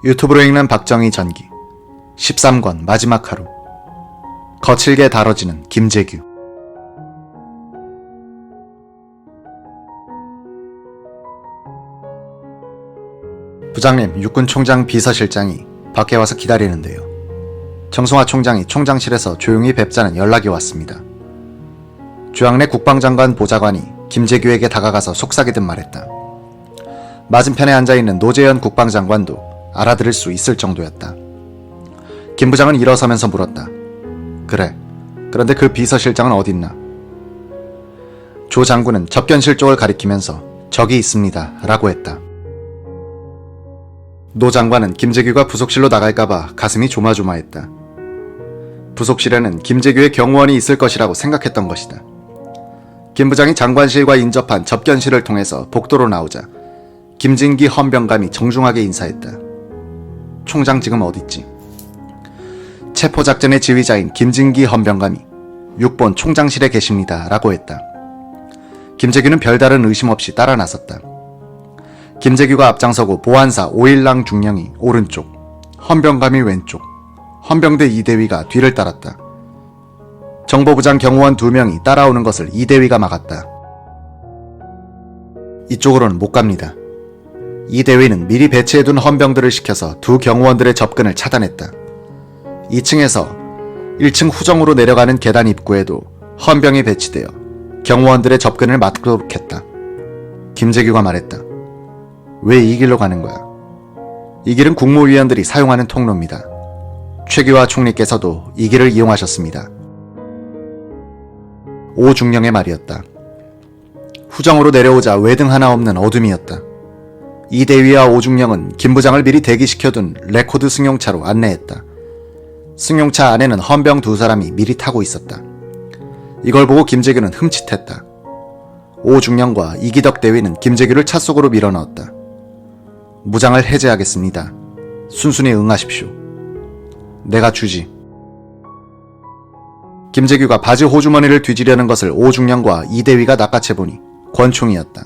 유튜브로 읽는 박정희 전기 13권 마지막 하루. 거칠게 다뤄지는 김재규. 부장님, 육군총장 비서실장이 밖에 와서 기다리는데요. 정승화 총장이 총장실에서 조용히 뵙자는 연락이 왔습니다. 주학래 국방장관 보좌관이 김재규에게 다가가서 속삭이듯 말했다. 맞은편에 앉아있는 노재현 국방장관도 알아들을 수 있을 정도였다. 김 부장은 일어서면서 물었다. 그래, 그런데 그 비서실장은 어딨나? 조 장군은 접견실 쪽을 가리키면서 저기 있습니다 라고 했다. 노 장관은 김재규가 부속실로 나갈까봐 가슴이 조마조마했다. 부속실에는 김재규의 경호원이 있을 것이라고 생각했던 것이다. 김 부장이 장관실과 인접한 접견실을 통해서 복도로 나오자 김진기 헌병감이 정중하게 인사했다. 총장 지금 어딨지? 체포작전의 지휘자인 김진기 헌병감이 6번 총장실에 계십니다 라고 했다. 김재규는 별다른 의심 없이 따라 나섰다. 김재규가 앞장서고 보안사 오일랑 중령이 오른쪽, 헌병감이 왼쪽, 헌병대 이대위가 뒤를 따랐다. 정보부장 경호원 2명이 따라오는 것을 이대위가 막았다. 이쪽으로는 못 갑니다. 이대위는 미리 배치해둔 헌병들을 시켜서 두 경호원들의 접근을 차단했다. 2층에서 1층 후정으로 내려가는 계단 입구에도 헌병이 배치되어 경호원들의 접근을 막도록 했다. 김재규가 말했다. 왜 이 길로 가는 거야? 이 길은 국무위원들이 사용하는 통로입니다. 최규하 총리께서도 이 길을 이용하셨습니다. 오중령의 말이었다. 후정으로 내려오자 외등 하나 없는 어둠이었다. 이대위와 오중령은 김 부장을 미리 대기시켜둔 레코드 승용차로 안내했다. 승용차 안에는 헌병 2사람이 미리 타고 있었다. 이걸 보고 김재규는 흠칫했다. 오중령과 이기덕 대위는 김재규를 차 속으로 밀어넣었다. 무장을 해제하겠습니다. 순순히 응하십시오. 내가 주지. 김재규가 바지 호주머니를 뒤지려는 것을 오중령과 이대위가 낚아채보니 권총이었다.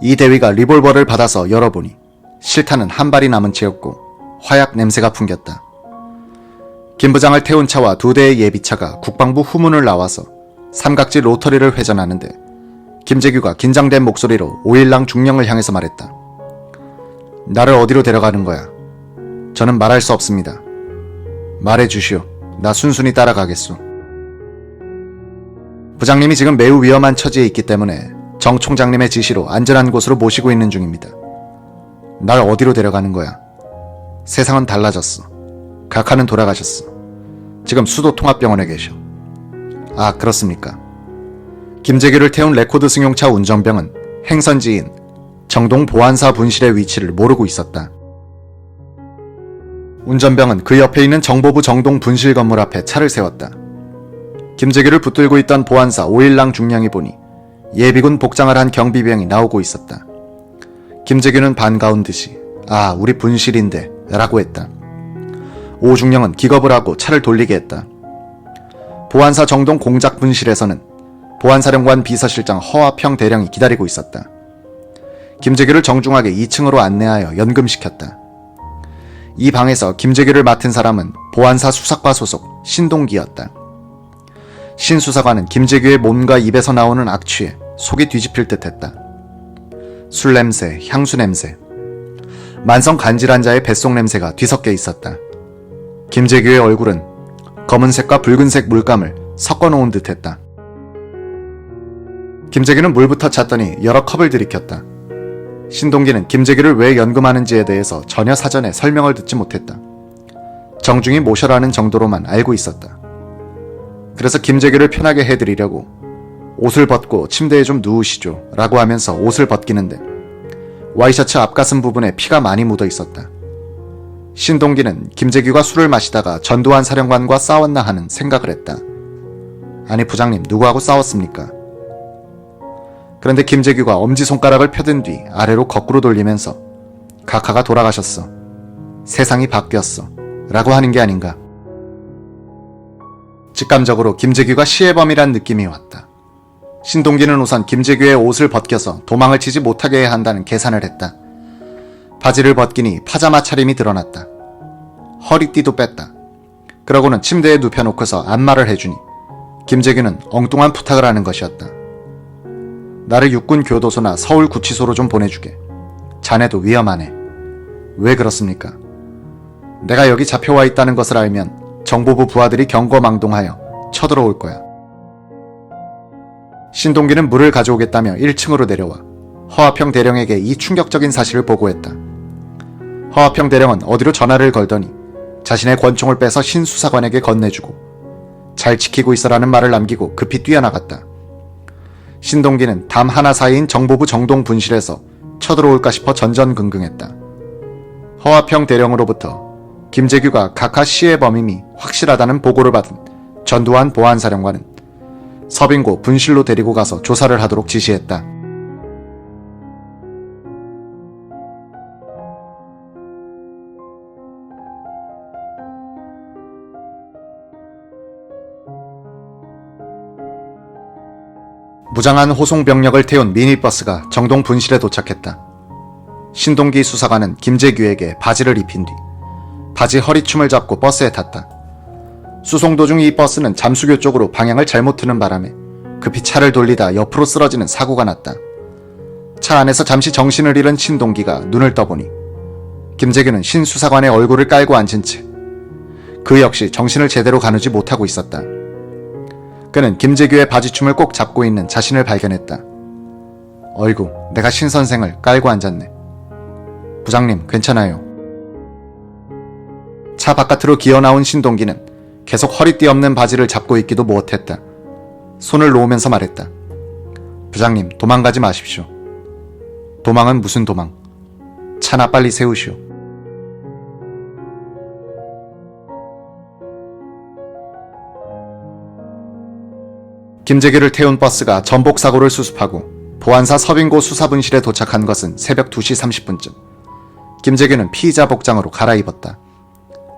이대위가 리볼버를 받아서 열어보니 실탄은 한 발이 남은 채였고 화약 냄새가 풍겼다. 김 부장을 태운 차와 2대의 예비차가 국방부 후문을 나와서 삼각지 로터리를 회전하는데 김재규가 긴장된 목소리로 오일랑 중령을 향해서 말했다. 나를 어디로 데려가는 거야? 저는 말할 수 없습니다. 말해주시오. 나 순순히 따라가겠소. 부장님이 지금 매우 위험한 처지에 있기 때문에 정 총장님의 지시로 안전한 곳으로 모시고 있는 중입니다. 날 어디로 데려가는 거야? 세상은 달라졌어. 각하는 돌아가셨어. 지금 수도통합병원에 계셔. 아, 그렇습니까? 김재규를 태운 레코드 승용차 운전병은 행선지인 정동 보안사 분실의 위치를 모르고 있었다. 운전병은 그 옆에 있는 정보부 정동 분실 건물 앞에 차를 세웠다. 김재규를 붙들고 있던 보안사 오일랑 중령이 보니 예비군 복장을 한 경비병이 나오고 있었다. 김재규는 반가운 듯이 아, 우리 분실인데 라고 했다. 오중령은 기겁을 하고 차를 돌리게 했다. 보안사 정동 공작 분실에서는 보안사령관 비서실장 허화평 대령이 기다리고 있었다. 김재규를 정중하게 2층으로 안내하여 연금시켰다. 이 방에서 김재규를 맡은 사람은 보안사 수사과 소속 신동기였다. 신 수사관은 김재규의 몸과 입에서 나오는 악취에 속이 뒤집힐 듯했다. 술 냄새, 향수 냄새, 만성 간질환 자의 뱃속 냄새가 뒤섞여 있었다. 김재규의 얼굴은 검은색과 붉은색 물감을 섞어놓은 듯했다. 김재규는 물부터 찾더니 여러 컵을 들이켰다. 신동기는 김재규를 왜 연금하는지에 대해서 전혀 사전에 설명을 듣지 못했다. 정중히 모셔라는 정도로만 알고 있었다. 그래서 김재규를 편하게 해드리려고 옷을 벗고 침대에 좀 누우시죠 라고 하면서 옷을 벗기는데 와이셔츠 앞가슴 부분에 피가 많이 묻어 있었다. 신동기는 김재규가 술을 마시다가 전두환 사령관과 싸웠나 하는 생각을 했다. 아니 부장님, 누구하고 싸웠습니까? 그런데 김재규가 엄지손가락을 펴든 뒤 아래로 거꾸로 돌리면서 각하가 돌아가셨어. 세상이 바뀌었어. 라고 하는 게 아닌가. 직감적으로 김재규가 시해범이란 느낌이 왔다. 신동기는 우선 김재규의 옷을 벗겨서 도망을 치지 못하게 해야 한다는 계산을 했다. 바지를 벗기니 파자마 차림이 드러났다. 허리띠도 뺐다. 그러고는 침대에 눕혀놓고서 안마를 해주니 김재규는 엉뚱한 부탁을 하는 것이었다. 나를 육군 교도소나 서울 구치소로 좀 보내주게. 자네도 위험하네. 왜 그렇습니까? 내가 여기 잡혀와 있다는 것을 알면 정보부 부하들이 경거망동하여 쳐들어올 거야. 신동기는 물을 가져오겠다며 1층으로 내려와 허화평 대령에게 이 충격적인 사실을 보고했다. 허화평 대령은 어디로 전화를 걸더니 자신의 권총을 빼서 신 수사관에게 건네주고 잘 지키고 있어라는 말을 남기고 급히 뛰어나갔다. 신동기는 담 하나 사이인 정보부 정동 분실에서 쳐들어올까 싶어 전전긍긍했다. 허화평 대령으로부터 김재규가 각하 시의 범임이 확실하다는 보고를 받은 전두환 보안사령관은 서빙고 분실로 데리고 가서 조사를 하도록 지시했다. 무장한 호송병력을 태운 미니버스가 정동 분실에 도착했다. 신동기 수사관은 김재규에게 바지를 입힌 뒤 바지 허리춤을 잡고 버스에 탔다. 수송 도중 이 버스는 잠수교 쪽으로 방향을 잘못 트는 바람에 급히 차를 돌리다 옆으로 쓰러지는 사고가 났다. 차 안에서 잠시 정신을 잃은 신동기가 눈을 떠보니 김재규는 신 수사관의 얼굴을 깔고 앉은 채 그 역시 정신을 제대로 가누지 못하고 있었다. 그는 김재규의 바지춤을 꼭 잡고 있는 자신을 발견했다. 어이구, 내가 신 선생을 깔고 앉았네. 부장님, 괜찮아요. 차 바깥으로 기어나온 신동기는 계속 허리띠 없는 바지를 잡고 있기도 못했다. 손을 놓으면서 말했다. 부장님, 도망가지 마십시오. 도망은 무슨 도망? 차나 빨리 세우시오. 김재규를 태운 버스가 전복사고를 수습하고 보안사 서빙고 수사분실에 도착한 것은 새벽 2시 30분쯤. 김재규는 피의자 복장으로 갈아입었다.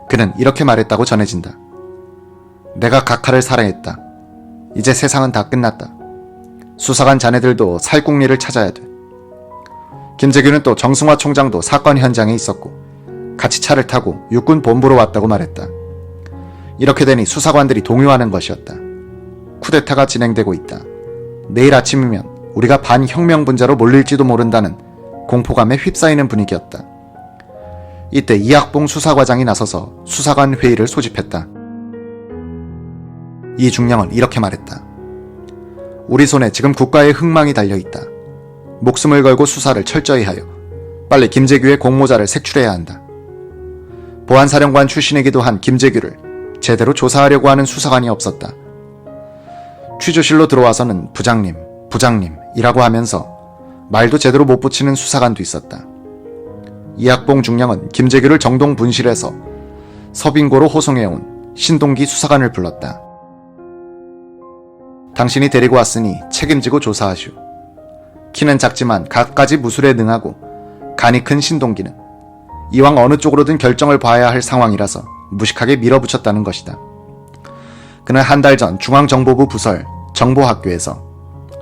그는 이렇게 말했다고 전해진다. 내가 각하를 살해했다. 이제 세상은 다 끝났다. 수사관 자네들도 살궁리를 찾아야 돼. 김재규는 또 정승화 총장도 사건 현장에 있었고 같이 차를 타고 육군 본부로 왔다고 말했다. 이렇게 되니 수사관들이 동요하는 것이었다. 쿠데타가 진행되고 있다. 내일 아침이면 우리가 반혁명분자로 몰릴지도 모른다는 공포감에 휩싸이는 분위기였다. 이때 이학봉 수사과장이 나서서 수사관 회의를 소집했다. 이중령은 이렇게 말했다. 우리 손에 지금 국가의 흥망이 달려있다. 목숨을 걸고 수사를 철저히 하여 빨리 김재규의 공모자를 색출해야 한다. 보안사령관 출신이기도 한 김재규를 제대로 조사하려고 하는 수사관이 없었다. 취조실로 들어와서는 부장님, 부장님이라고 하면서 말도 제대로 못 붙이는 수사관도 있었다. 이학봉 중령은 김재규를 정동 분실에서 서빙고로 호송해온 신동기 수사관을 불렀다. 당신이 데리고 왔으니 책임지고 조사하시오. 키는 작지만 갖가지 무술에 능하고 간이 큰 신동기는 이왕 어느 쪽으로든 결정을 봐야 할 상황이라서 무식하게 밀어붙였다는 것이다. 그는 한 달 전 중앙정보부 부설 정보학교에서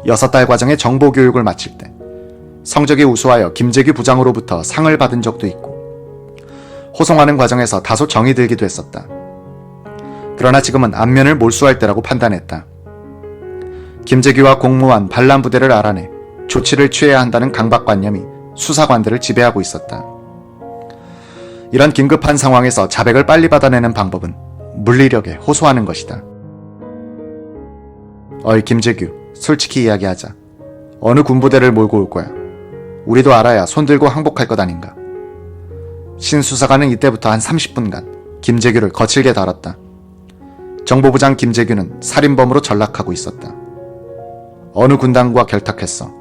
6달 과정의 정보교육을 마칠 때 성적이 우수하여 김재규 부장으로부터 상을 받은 적도 있고 호송하는 과정에서 다소 정이 들기도 했었다. 그러나 지금은 안면을 몰수할 때라고 판단했다. 김재규와 공무원 반란부대를 알아내 조치를 취해야 한다는 강박관념이 수사관들을 지배하고 있었다. 이런 긴급한 상황에서 자백을 빨리 받아내는 방법은 물리력에 호소하는 것이다. 어이 김재규, 솔직히 이야기하자. 어느 군부대를 몰고 올 거야? 우리도 알아야 손들고 항복할 것 아닌가. 신 수사관은 이때부터 한 30분간 김재규를 거칠게 다뤘다. 정보부장 김재규는 살인범으로 전락하고 있었다. 어느 군단과 결탁했어?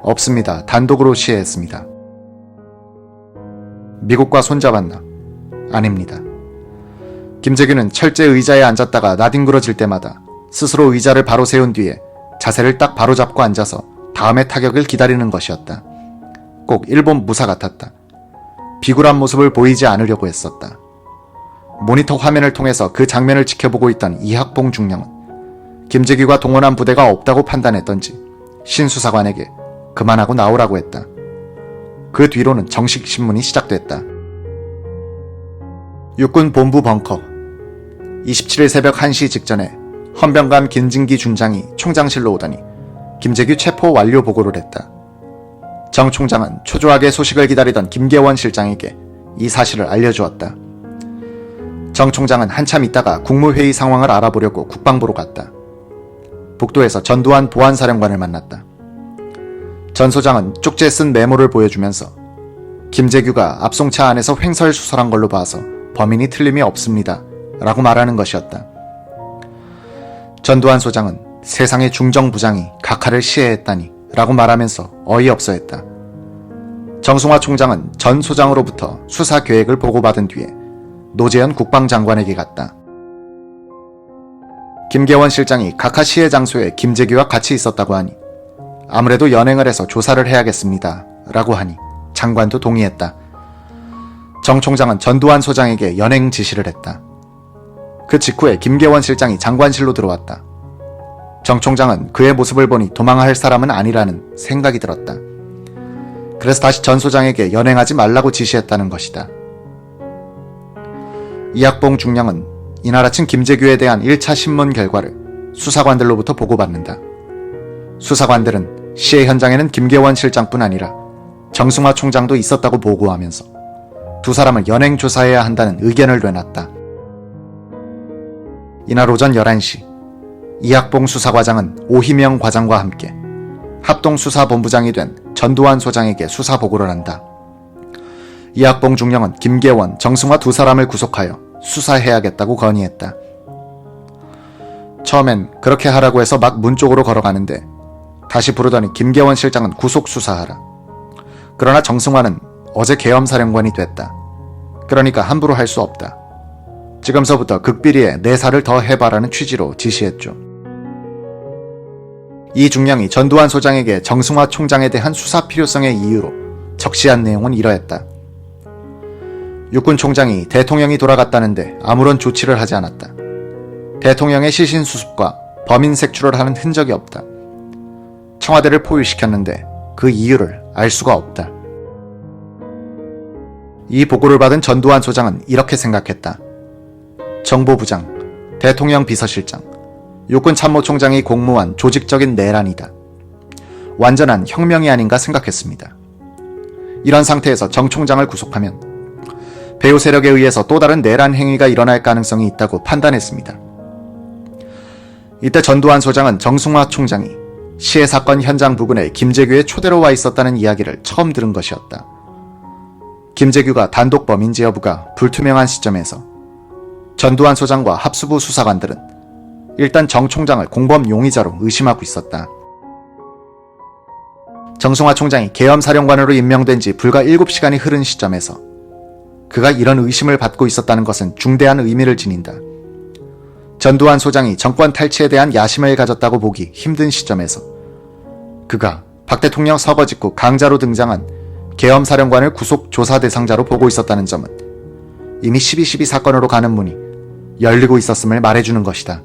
없습니다. 단독으로 시해했습니다. 미국과 손잡았나? 아닙니다. 김재규는 철제 의자에 앉았다가 나뒹굴어질 때마다 스스로 의자를 바로 세운 뒤에 자세를 딱 바로 잡고 앉아서 다음의 타격을 기다리는 것이었다. 꼭 일본 무사 같았다. 비굴한 모습을 보이지 않으려고 했었다. 모니터 화면을 통해서 그 장면을 지켜보고 있던 이학봉 중령은 김재규가 동원한 부대가 없다고 판단했던지 신 수사관에게 그만하고 나오라고 했다. 그 뒤로는 정식 신문이 시작됐다. 육군 본부 벙커. 27일 새벽 1시 직전에 헌병감 김진기 중장이 총장실로 오더니 김재규 체포 완료 보고를 했다. 정 총장은 초조하게 소식을 기다리던 김계원 실장에게 이 사실을 알려주었다. 정 총장은 한참 있다가 국무회의 상황을 알아보려고 국방부로 갔다. 북도에서 전두환 보안사령관을 만났다. 전 소장은 쪽지에 쓴 메모를 보여주면서 김재규가 압송차 안에서 횡설수설한 걸로 봐서 범인이 틀림이 없습니다 라고 말하는 것이었다. 전두환 소장은 세상의 중정부장이 각하를 시해했다니 라고 말하면서 어이없어 했다. 정승화 총장은 전 소장으로부터 수사 계획을 보고받은 뒤에 노재현 국방장관에게 갔다. 김계원 실장이 각하 시해 장소에 김재규와 같이 있었다고 하니 아무래도 연행을 해서 조사를 해야겠습니다 라고 하니 장관도 동의했다. 정 총장은 전두환 소장에게 연행 지시를 했다. 그 직후에 김계원 실장이 장관실로 들어왔다. 정 총장은 그의 모습을 보니 도망할 사람은 아니라는 생각이 들었다. 그래서 다시 전 소장에게 연행하지 말라고 지시했다는 것이다. 이학봉 중령은 이날 아침 김재규에 대한 1차 신문 결과를 수사관들로부터 보고받는다. 수사관들은 시해 현장에는 김계원 실장뿐 아니라 정승화 총장도 있었다고 보고하면서 두 사람을 연행 조사해야 한다는 의견을 내놨다. 이날 오전 11시 이학봉 수사과장은 오희명 과장과 함께 합동수사본부장이 된 전두환 소장에게 수사 보고를 한다. 이학봉 중령은 김계원, 정승화 두 사람을 구속하여 수사해야겠다고 건의했다. 처음엔 그렇게 하라고 해서 막 문 쪽으로 걸어가는데 다시 부르더니 김계원 실장은 구속 수사하라. 그러나 정승화는 어제 계엄사령관이 됐다. 그러니까 함부로 할 수 없다. 지금서부터 극비리에 4살을 더 해봐라는 취지로 지시했죠. 이 중령이 전두환 소장에게 정승화 총장에 대한 수사 필요성의 이유로 적시한 내용은 이러했다. 육군 총장이 대통령이 돌아갔다는데 아무런 조치를 하지 않았다. 대통령의 시신 수습과 범인 색출을 하는 흔적이 없다. 청와대를 포위시켰는데 그 이유를 알 수가 없다. 이 보고를 받은 전두환 소장은 이렇게 생각했다. 정보부장, 대통령 비서실장, 육군 참모총장이 공모한 조직적인 내란이다. 완전한 혁명이 아닌가 생각했습니다. 이런 상태에서 정 총장을 구속하면 배후 세력에 의해서 또 다른 내란 행위가 일어날 가능성이 있다고 판단했습니다. 이때 전두환 소장은 정승화 총장이 시해 사건 현장 부근에 김재규의 초대로 와 있었다는 이야기를 처음 들은 것이었다. 김재규가 단독 범인지 여부가 불투명한 시점에서 전두환 소장과 합수부 수사관들은 일단 정 총장을 공범 용의자로 의심하고 있었다. 정승화 총장이 계엄사령관으로 임명된 지 불과 7시간이 흐른 시점에서 그가 이런 의심을 받고 있었다는 것은 중대한 의미를 지닌다. 전두환 소장이 정권 탈취에 대한 야심을 가졌다고 보기 힘든 시점에서 그가 박 대통령 서거 직후 강자로 등장한 계엄사령관을 구속 조사 대상자로 보고 있었다는 점은 이미 12.12 사건으로 가는 문이 열리고 있었음을 말해주는 것이다.